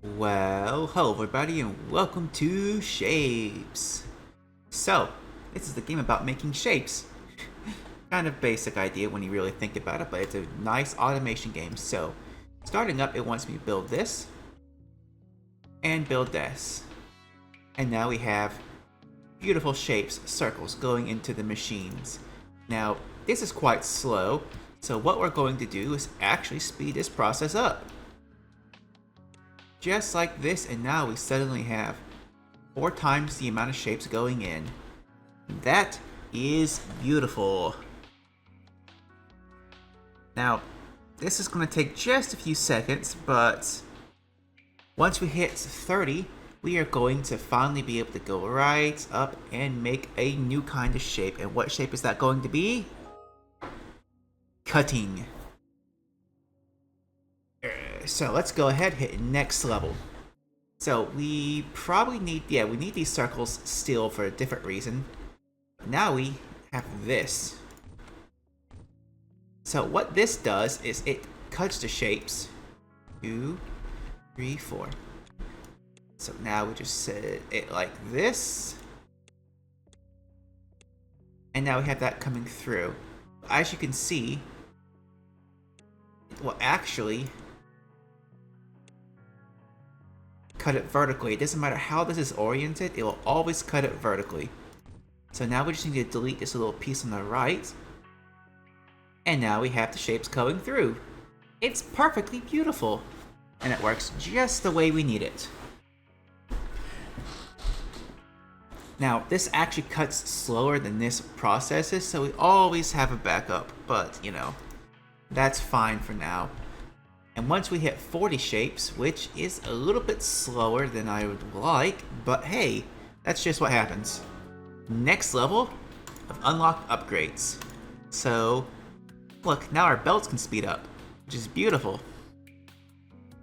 Well, hello everybody and welcome to Shapes. So, this is the game about making shapes. Kind of basic idea when you really think about it, but it's a nice automation game. So, starting up, it wants me to build this and build this. And now we have beautiful shapes, circles, going into the machines. Now, this is quite slow, so what we're going to do is actually speed this process up. Just like this, and now we suddenly have 4 times the amount of shapes going in. That is beautiful. Now, this is going to take just a few seconds, but once we hit 30, we are going to finally be able to go right up and make a new kind of shape. And what shape is that going to be? Cutting. So let's go ahead and hit next level. So we probably need, we need these circles still for a different reason. Now we have this. So what this does is it cuts the shapes. 2, 3, 4. So now we just set it like this. And now we have that coming through. As you can see, it will actually cut it vertically. It doesn't matter how this is oriented, it will always cut it vertically. So now we just need to delete this little piece on the right. And now we have the shapes going through. It's perfectly beautiful. And it works just the way we need it. Now, this actually cuts slower than this processes, so we always have a backup. But, you know, that's fine for now. And once we hit 40 shapes, which is a little bit slower than I would like, but hey, that's just what happens. Next level of unlock upgrades. So, look, now our belts can speed up, which is beautiful.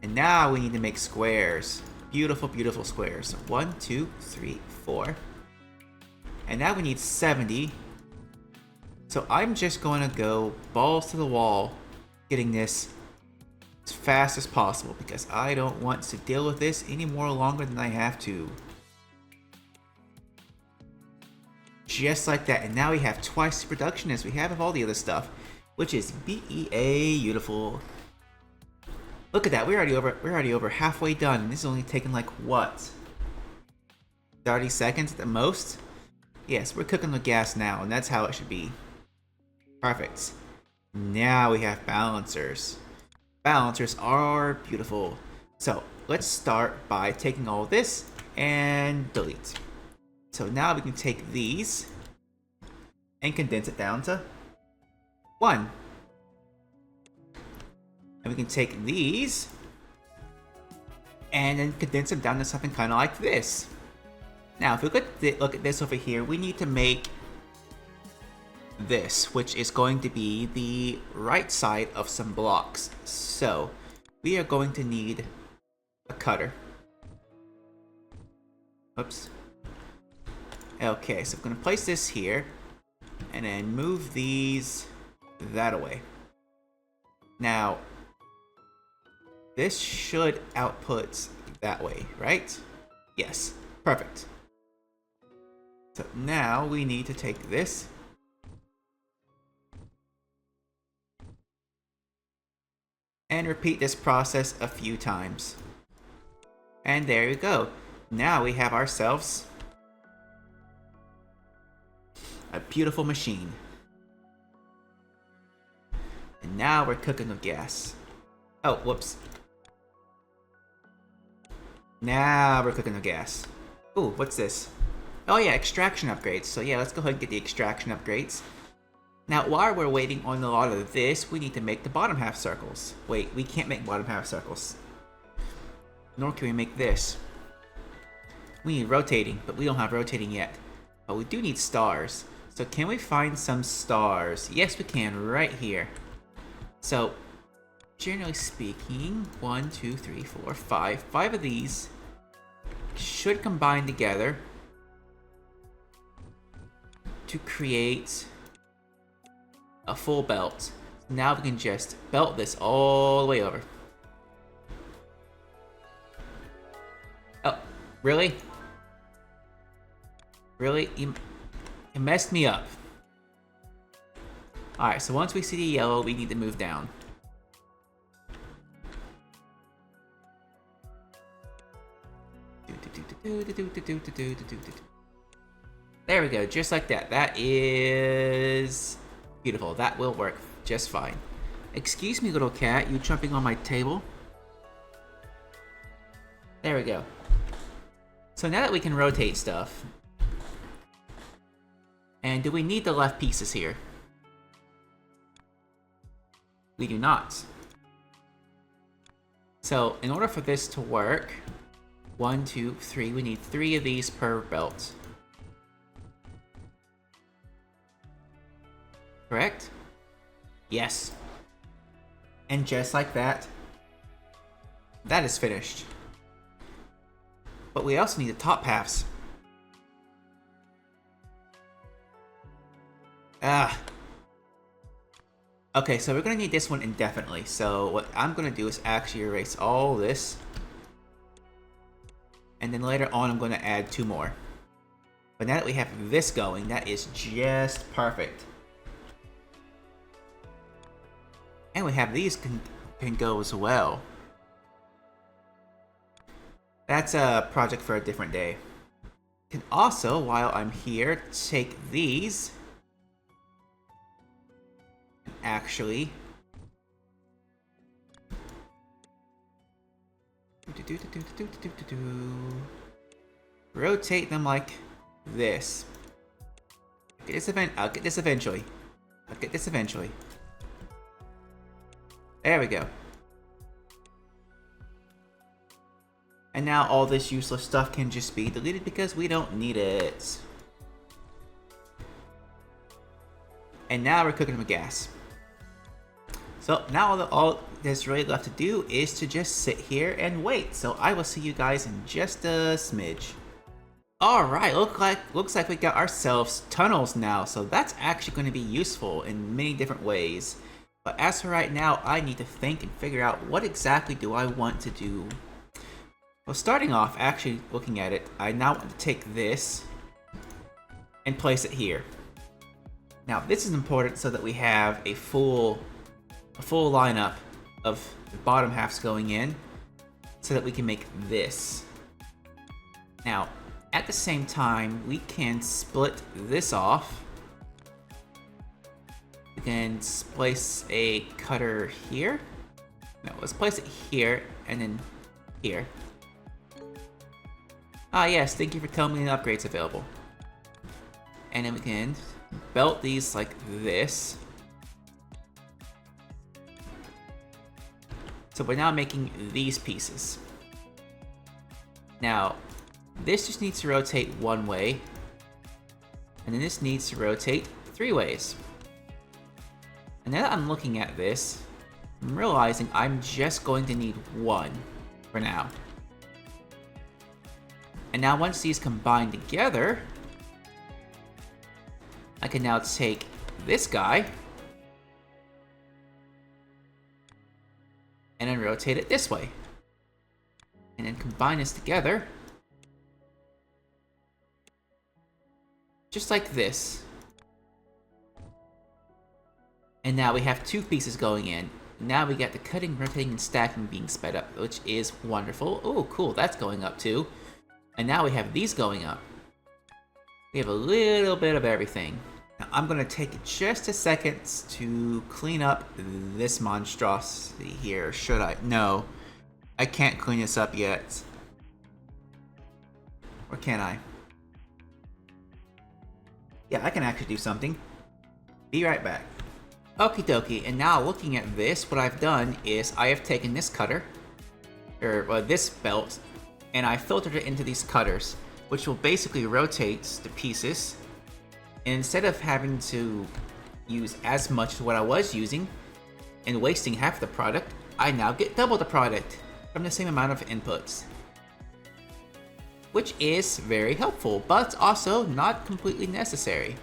And now we need to make squares. Beautiful, beautiful squares. 1, 2, 3, 4. And now we need 70. So I'm just going to go balls to the wall, getting this as fast as possible because I don't want to deal with this any more longer than I have to. Just like that, and now we have twice the production as we have of all the other stuff, which is beautiful. Look at that, we're already over halfway done, and this is only taking like what? 30 seconds at the most? Yes, we're cooking with gas now, and that's how it should be. Perfect. Now we have balancers. Balancers are beautiful. So let's start by taking all of this and delete. So now we can take these and condense it down to 1. And we can take these and then condense them down to something kind of like this. Now if we look at this over here, we need to make this, which is going to be the right side of some blocks. So we are going to need a cutter. Oops. Okay, so I'm going to place this here and then move these that away. Now this should output that way, right? Yes, perfect. So now we need to take this and repeat this process a few times. And there you go. Now we have ourselves a beautiful machine. And now we're cooking with gas. Oh, whoops. Now we're cooking with gas. Ooh, what's this? Oh yeah, extraction upgrades. So yeah, let's go ahead and get the extraction upgrades. Now, while we're waiting on a lot of this, we need to make the bottom half circles. Wait, we can't make bottom half circles. Nor can we make this. We need rotating, but we don't have rotating yet. But we do need stars. So can we find some stars? Yes, we can, right here. So, generally speaking, 1, 2, 3, 4, 5. 5 of these should combine together to create a full belt. Now we can just belt this all the way over. Really? Really? You messed me up. Alright, so once we see the yellow, we need to move down. There we go, just like that. That is beautiful. That will work just fine. Excuse me, little cat, you jumping on my table? There we go. So now that we can rotate stuff, and do we need the left pieces here? We do not. So in order for this to work, 1, 2, 3, we need 3 of these per belt. Correct? Yes. And just like that, that is finished. But we also need the top halves. Okay, so we're gonna need this one indefinitely. So what I'm gonna do is actually erase all this. And then later on I'm gonna add 2 more. But now that we have this going, that is just perfect. And we have these can go as well. That's a project for a different day. Can also, while I'm here, take these and actually rotate them like this. I'll get this eventually. There we go. And now all this useless stuff can just be deleted because we don't need it. And now we're cooking with gas. So now all that's really left to do is to just sit here and wait. So I will see you guys in just a smidge. Alright, looks like we got ourselves tunnels now. So that's actually going to be useful in many different ways. But as for right now, I need to think and figure out what exactly do I want to do. Well, starting off, actually looking at it, I now want to take this and place it here. Now, this is important so that we have a full lineup of the bottom halves going in, so that we can make this. Now, at the same time, we can split this off. We can place a cutter here. No, let's place it here and then here. Ah yes, thank you for telling me the upgrade's available. And then we can belt these like this. So we're now making these pieces. Now, this just needs to rotate 1 way. And then this needs to rotate 3 ways. And now that I'm looking at this, I'm realizing I'm just going to need 1 for now. And now once these combine together, I can now take this guy and then rotate it this way. And then combine this together. Just like this. And now we have 2 pieces going in. Now we got the cutting, rotating, and stacking being sped up, which is wonderful. Oh, cool, that's going up too. And now we have these going up. We have a little bit of everything. Now I'm gonna take just a second to clean up this monstrosity here. Should I? No, I can't clean this up yet. Or can I? Yeah, I can actually do something. Be right back. Okie dokie, and now looking at this, what I've done is I have taken this cutter, or this belt, and I filtered it into these cutters, which will basically rotate the pieces. And instead of having to use as much as what I was using and wasting half the product, I now get double the product from the same amount of inputs. Which is very helpful, but also not completely necessary.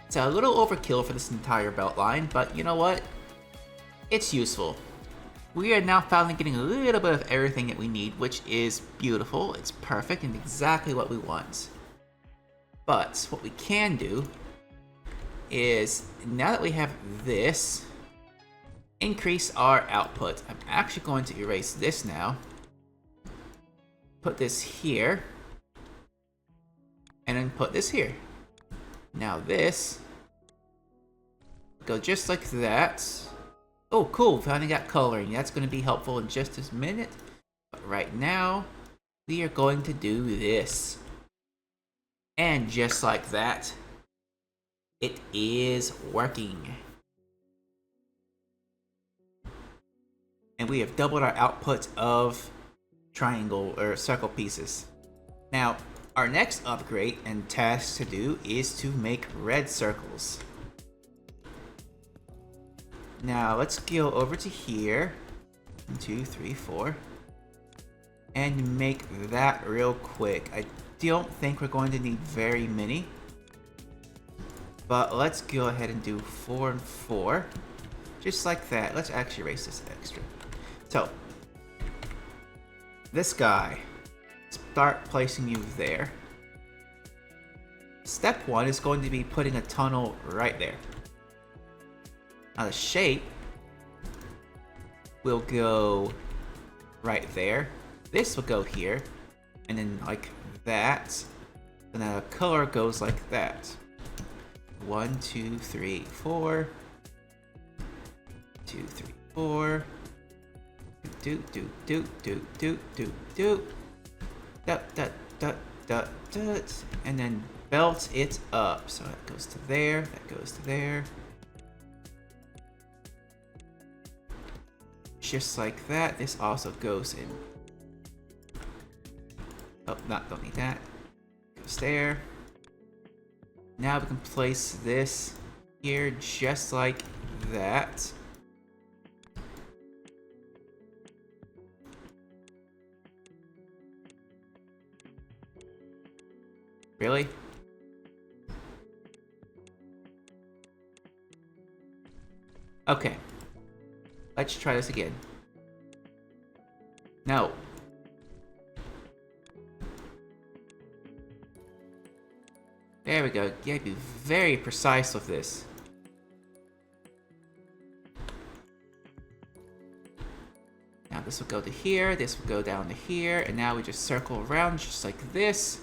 It's a little overkill for this entire belt line, but you know what? It's useful. we are now finally getting a little bit of everything that we need, which is beautiful. It's perfect and exactly what we want. But what we can do is, now that we have this, increase our output. I'm actually going to erase this now. Put this here. And then put this here. Now this, go just like that. Oh, cool, finally got coloring. That's going to be helpful in just a minute. But right now, we are going to do this. And just like that, it is working. And we have doubled our output of triangle or circle pieces. Now, our next upgrade and task to do is to make red circles. Now let's go over to here. 1, 2, 3, 4. And make that real quick. I don't think we're going to need very many. But let's go ahead and do 4 and 4. Just like that. Let's actually erase this extra. So, this guy, start placing you there. Step 1 is going to be putting a tunnel right there. Now the shape will go right there. This will go here, and then like that. And then the color goes like that. 1, 2, 3, 4. 2, 3, 4. Do do do do do do do. Dot dot dot dot dot. And then belt it up. So that goes to there. That goes to there. Just like that. This also goes in. Oh, don't need that. Goes there. Now we can place this here just like that. Really? Okay. Let's try this again. No. There we go. You gotta be very precise with this. Now this will go to here, this will go down to here, and now we just circle around just like this.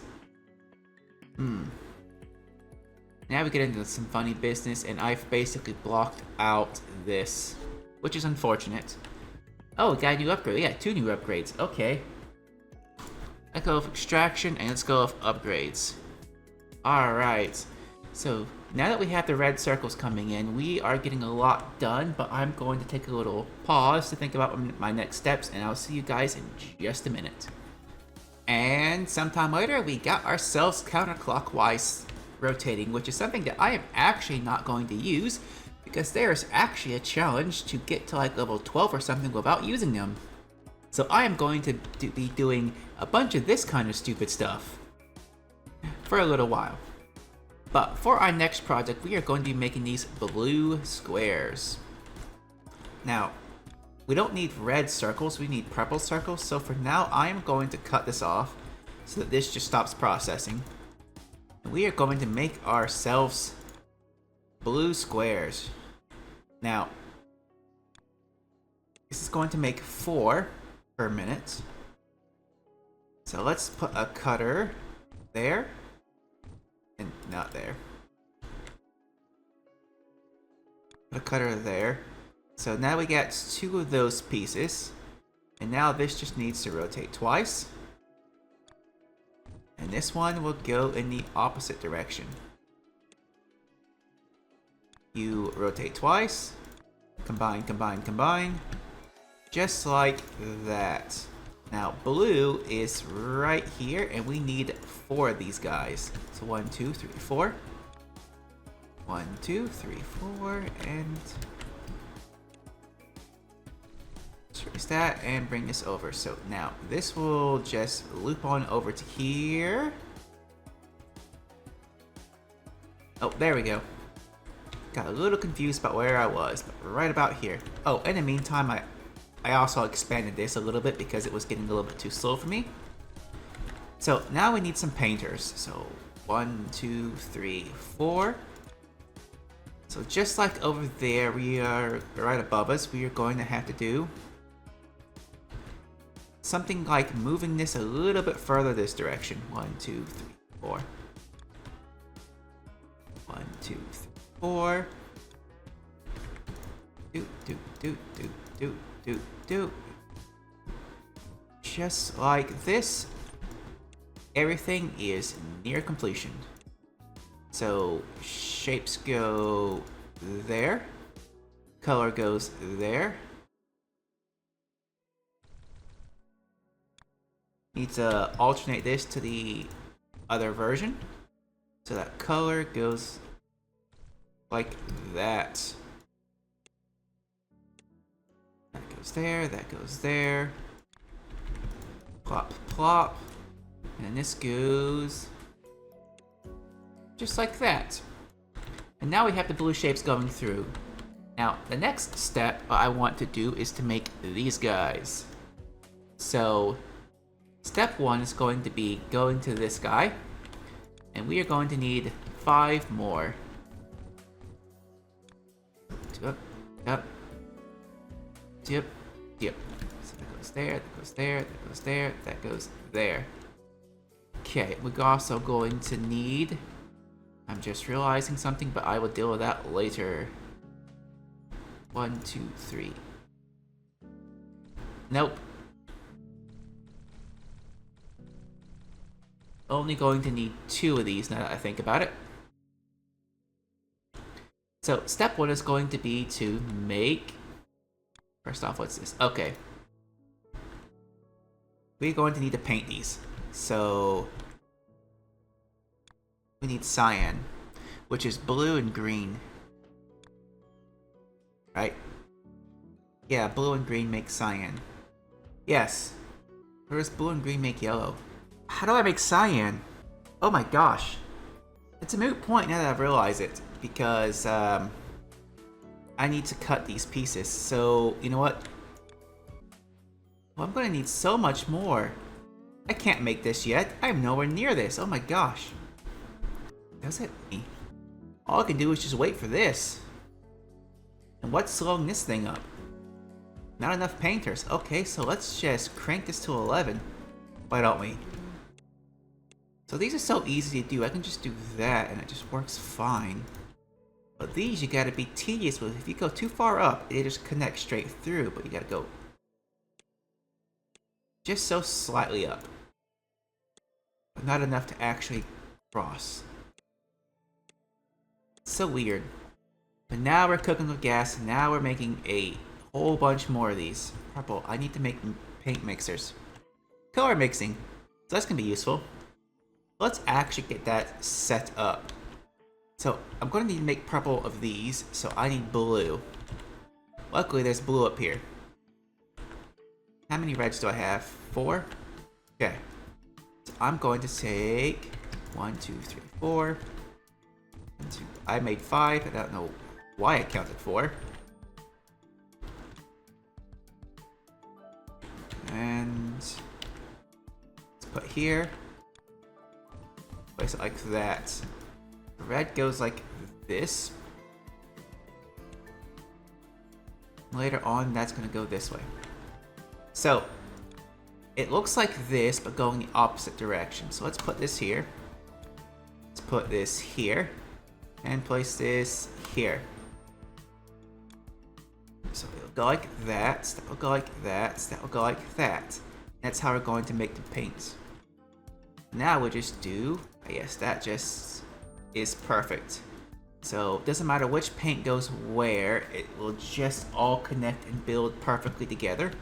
Now we get into some funny business, and I've basically blocked out this, which is unfortunate. Oh, we got a new upgrade. Yeah, 2 new upgrades. Okay. Let's go with extraction, and let's go with upgrades. Alright. So, now that we have the red circles coming in, we are getting a lot done, but I'm going to take a little pause to think about my next steps, and I'll see you guys in just a minute. And sometime later, we got ourselves counterclockwise rotating, which is something that I am actually not going to use because there's actually a challenge to get to like level 12 or something without using them. So I am going to be doing a bunch of this kind of stupid stuff for a little while. But for our next project, we are going to be making these blue squares. Now, we don't need red circles, we need purple circles. So for now, I am going to cut this off so that this just stops processing. And we are going to make ourselves blue squares. Now, this is going to make 4 per minute. So let's put a cutter there. And not there. Put a cutter there. So now we got 2 of those pieces. And now this just needs to rotate twice. And this one will go in the opposite direction. You rotate twice. Combine, combine, combine. Just like that. Now blue is right here and we need 4 of these guys. So 1, 2, 3, 4. 1, 2, 3, 4, and erase that and bring this over. So now this will just loop on over to here. Oh, there we go. Got a little confused about where I was, but right about here. Oh, in the meantime, I I also expanded this a little bit because it was getting a little bit too slow for me. So now we need some painters. So 1, 2, 3, 4. So just like over there, we are right above us, we are going to have to do something like moving this a little bit further this direction. 1, 2, 3, 4. 1, 2, 3, 4. Do. Just like this. Everything is near completion. So shapes go there. Color goes there. Need to alternate this to the other version. So that color goes like that. That goes there, that goes there. Plop, plop. And this goes just like that. And now we have the blue shapes going through. Now, the next step I want to do is to make these guys. So, step 1 is going to be going to this guy. And we are going to need 5 more. Yep. So that goes there, that goes there, that goes there, that goes there. Okay, we're also going to need... I'm just realizing something, but I will deal with that later. 1, 2, 3. Nope. Only going to need 2 of these now that I think about it. So, step 1 is going to be to make... First off, what's this? Okay. We're going to need to paint these. So... we need cyan, which is blue and green. Right? Yeah, blue and green make cyan. Yes. Where does blue and green make yellow? How do I make cyan? Oh my gosh. It's a moot point now that I've realized it. Because, I need to cut these pieces. So, you know what? Well, I'm gonna need so much more. I can't make this yet. I'm nowhere near this. Oh my gosh. Does it? All I can do is just wait for this. And what's slowing this thing up? Not enough painters. Okay, so let's just crank this to 11. Why don't we? So these are so easy to do. I can just do that and it just works fine. But these you gotta be tedious with. If you go too far up, it just connects straight through. But you gotta go just so slightly up. But not enough to actually cross. So weird. But now we're cooking with gas. Now we're making a whole bunch more of these. Purple. I need to make paint mixers. Color mixing. So that's gonna be useful. Let's actually get that set up. So I'm gonna need to make purple of these. So I need blue. Luckily there's blue up here. How many reds do I have? 4? Okay. So I'm going to take 1, 2, 3, 4. I made 5. I don't know why I counted 4. And let's put here. Place it like that. Red goes like this. Later on, that's gonna go this way. So it looks like this, but going the opposite direction. So let's put this here. Let's put this here. And place this here. So it'll go like that, that will go like that, that will go like that. That's how we're going to make the paints. Now we'll just do, yes, that just is perfect. So it doesn't matter which paint goes where, it will just all connect and build perfectly together.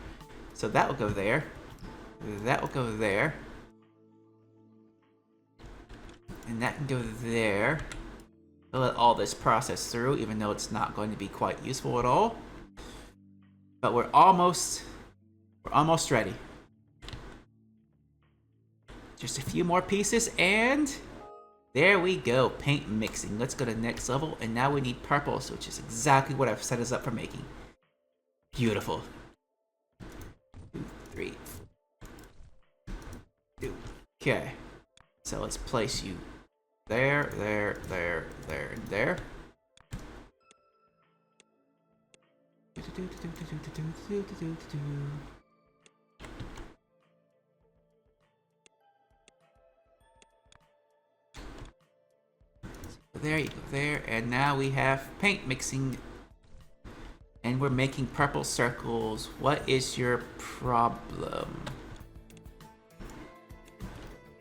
So that will go there, that will go there, and that can go there. We'll let all this process through, even though it's not going to be quite useful at all. But we're almost ready. Just a few more pieces, and there we go. Paint mixing. Let's go to the next level, and now we need purples, which is exactly what I've set us up for making. Beautiful. 3, 2. Okay. So let's place you there, there, there, there, and there. There you go, there, and now we have paint mixing, and we're making purple circles. What is your problem?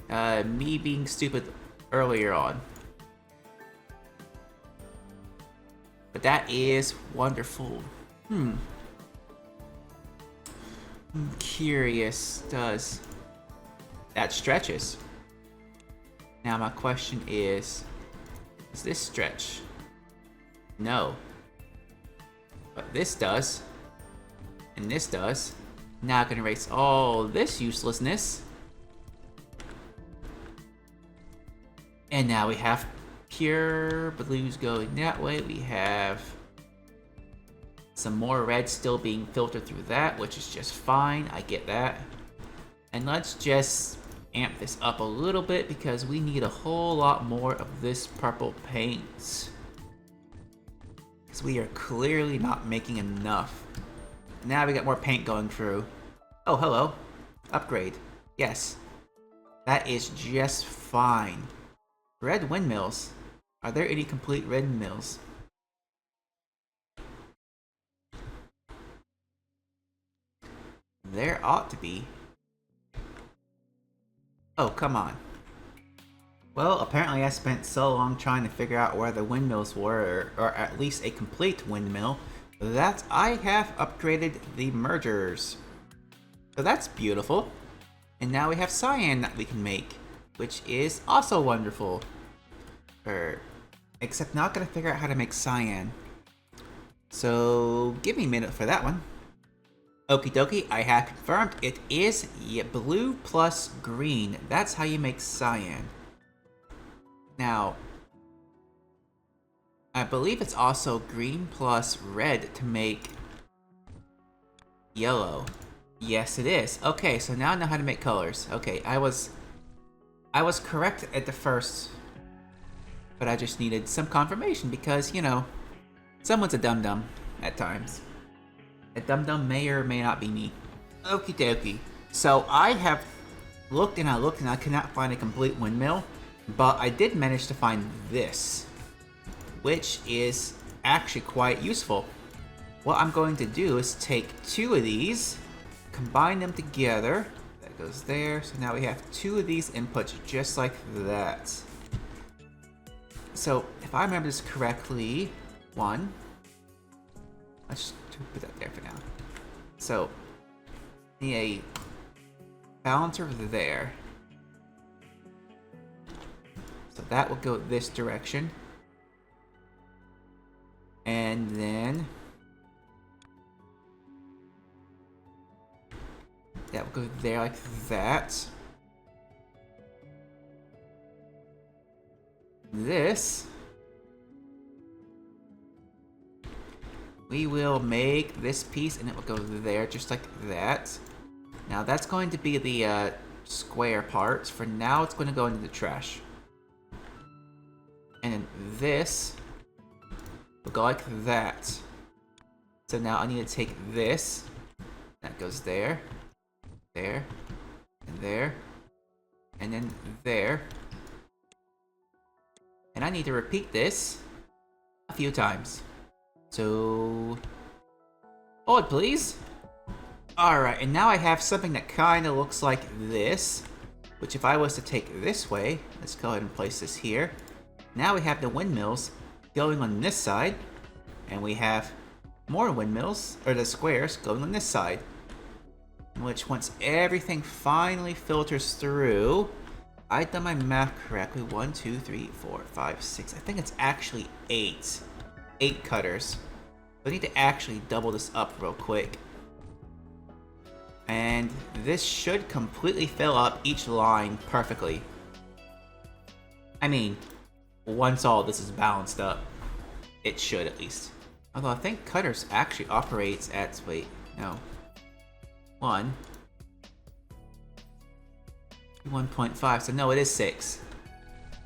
Me being stupid earlier on. But that is wonderful. I'm curious, does that stretches? Now my question is this stretch? No. But this does. And this does. Now I can erase all this uselessness. And now we have pure blues going that way. We have some more red still being filtered through that, which is just fine. I get that. And let's just amp this up a little bit because we need a whole lot more of this purple paint. Because we are clearly not making enough. Now we got more paint going through. Oh, hello. Upgrade. Yes. That is just fine. Red windmills. Are there any complete red windmills? There ought to be. Oh, come on. Well, apparently I spent so long trying to figure out where the windmills were, or at least a complete windmill, that I have upgraded the mergers. So that's beautiful. And now we have cyan that we can make, which is also wonderful. Except not gonna figure out how to make cyan. So give me a minute for that one. Okie dokie, I have confirmed it is blue plus green. That's how you make cyan. Now, I believe it's also green plus red to make yellow. Yes, it is. Okay, so now I know how to make colors. Okay, I was correct at the first, but I just needed some confirmation because, you know, someone's a dum-dum at times. A dum-dum may or may not be me. Okie dokie. So I have looked and I looked and I could not find a complete windmill, but I did manage to find this, which is actually quite useful. What I'm going to do is take 2 of these, combine them together. That goes there. So now we have 2 of these inputs just like that. So if I remember this correctly, 1. Let's put that there for now. So, need a balancer there. So that will go this direction. And then that will go there like that. This we will make this piece and it will go there just like that. Now that's going to be the square parts. For now it's going to go into the trash. And then this will go like that. So now I need to take this. That goes there. There. And there. And then there. And I need to repeat this a few times. So, hold please. Alright, and now I have something that kind of looks like this, which if I was to take this way, let's go ahead and place this here. Now we have the windmills going on this side, and we have more windmills, or the squares, going on this side. Which once everything finally filters through, I've done my math correctly. 1, 2, 3, 4, 5, 6. I think it's actually 8. 8 cutters. So I need to actually double this up real quick. And this should completely fill up each line perfectly. I mean, once all this is balanced up, it should at least. Although I think cutters actually operates at, wait, no. 1, 1.5, so no, it is 6.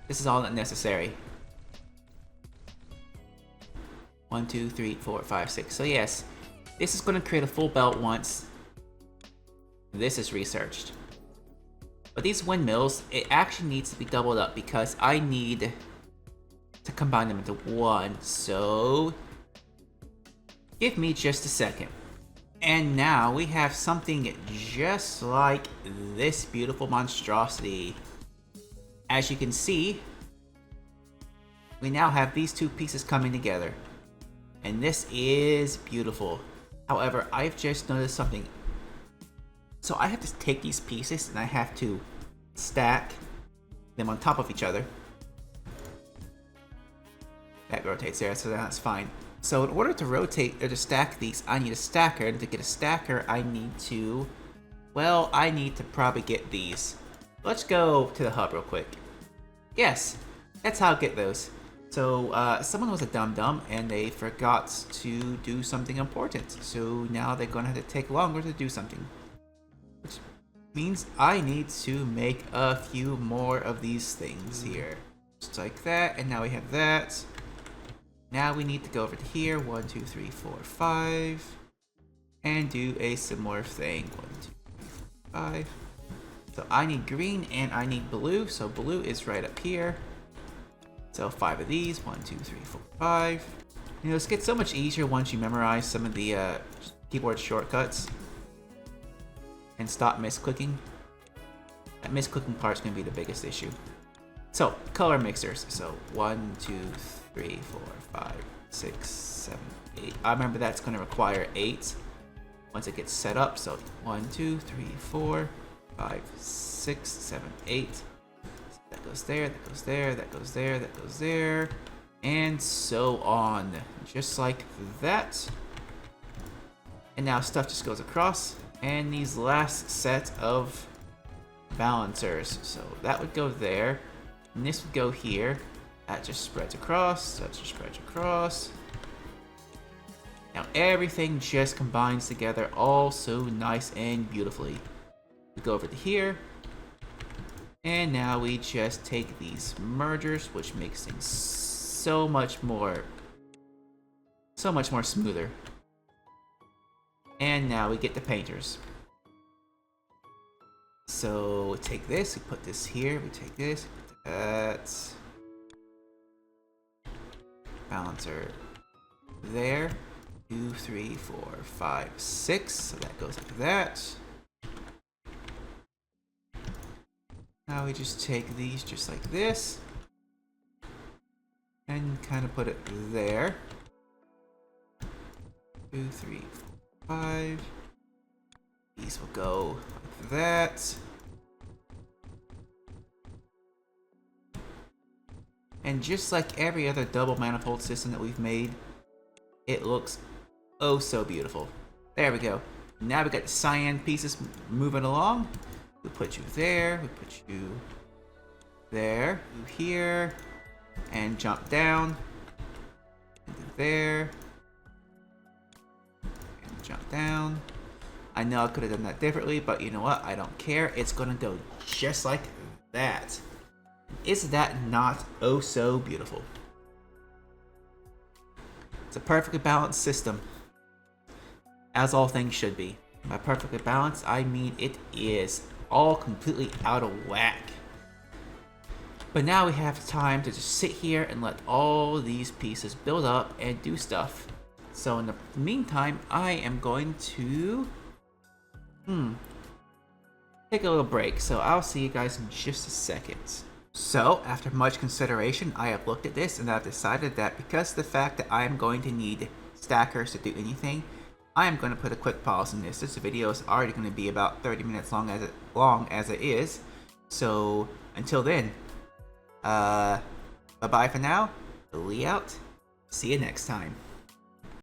This is all not necessary. 1, 2, 3, 4, 5, 6. So yes, this is going to create a full belt once this is researched. But these windmills, it actually needs to be doubled up because I need to combine them into one. So give me just a second. And now we have something just like this beautiful monstrosity. As you can see, we now have these two pieces coming together. And this is beautiful. However, I've just noticed something. So I have to take these pieces and I have to stack them on top of each other. That rotates there, so that's fine. So in order to rotate or to stack these, I need a stacker. And to get a stacker, I need to, well, I need to probably get these. Let's go to the hub real quick. Yes, that's how I get those. So someone was a dum-dum and they forgot to do something important. So now they're gonna have to take longer to do something. Which means I need to make a few more of these things here. Just like that, and now we have that. Now we need to go over to here, 1, 2, 3, 4, 5, and do a similar thing, 1, 2, 3, 4, 5. So I need green and I need blue, so blue is right up here. So 5 of these, 1, 2, 3, 4, 5. You know, this gets so much easier once you memorize some of the keyboard shortcuts and stop misclicking. That misclicking part is going to be the biggest issue. So, color mixers. So 1, 2, 3, 4, 5, 6, 7, 8. I remember that's going to require 8 once it gets set up. So 1, 2, 3, 4, 5, 6, 7, 8. That goes there, that goes there, that goes there, that goes there, and so on. Just like that. And now stuff just goes across. And these last set of balancers. So that would go there. And this would go here. That just spreads across. That just spreads across. Now everything just combines together all so nice and beautifully. We go over to here. And now we just take these mergers, which makes things so much more smoother. And now we get the painters. So we take this, we put this here, we take this, we put that. Balancer there. 2, 3, 4, 5, 6. So that goes like that. Now we just take these just like this and kind of put it there. 2, 3, 4, 5. These will go like that. And just like every other double manifold system that we've made, it looks oh so beautiful. There we go. Now we got the cyan pieces moving along. We put you there, we put you there, you here, and jump down, and there, and jump down. I know I could have done that differently, but you know what? I don't care. It's gonna go just like that. Is that not oh so beautiful? It's a perfectly balanced system, as all things should be. By perfectly balanced, I mean it is all completely out of whack. But now we have time to just sit here and let all these pieces build up and do stuff. So in the meantime, I am going to take a little break. So I'll see you guys in just a second. So after much consideration, I have looked at this and I've decided that because of the fact that I am going to need stackers to do anything, I am going to put a quick pause in this. This video is already going to be about 30 minutes long as it is. So until then, bye-bye for now. Lee out. See you next time.